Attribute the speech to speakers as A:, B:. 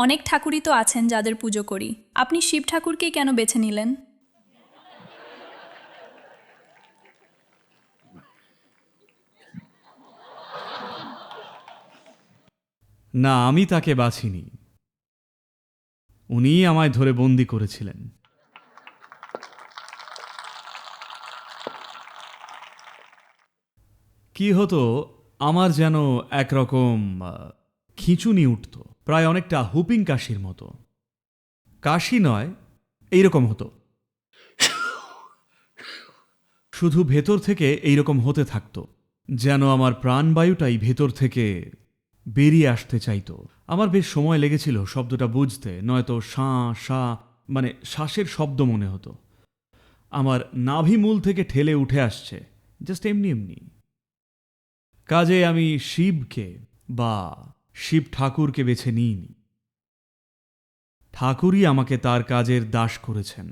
A: অনেক ঠাকুরই তো আছেন যাদের পুজো করি, আপনি শিব ঠাকুরকেই কেন বেছে নিলেন?
B: না, আমি তাকে বাছিনি, উনিই আমায় ধরে বন্দি করেছিলেন। কি হতো, আমার যেন একরকম খিঁচুনি উঠত, প্রায় অনেকটা হুপিং কাশির মতো। কাশি নয়, এইরকম হতো, শুধু ভেতর থেকে এইরকম হতে থাকতো, যেন আমার প্রাণবায়ুটাই ভেতর থেকে বেরিয়ে আসতে চাইতো। আমার বেশ সময় লেগেছিল শব্দটা বুঝতে, নয়তো শাঁ শাঁ মানে শ্বাসের শব্দ মনে হতো, আমার নাভিমূল থেকে ঠেলে উঠে আসছে, জাস্ট এমনি এমনি। কাজে আমি শিবকে বা শিব ঠাকুরকে বেছে নিইনি, ঠাকুরই আমাকে তার কাজের দাস করেছেন।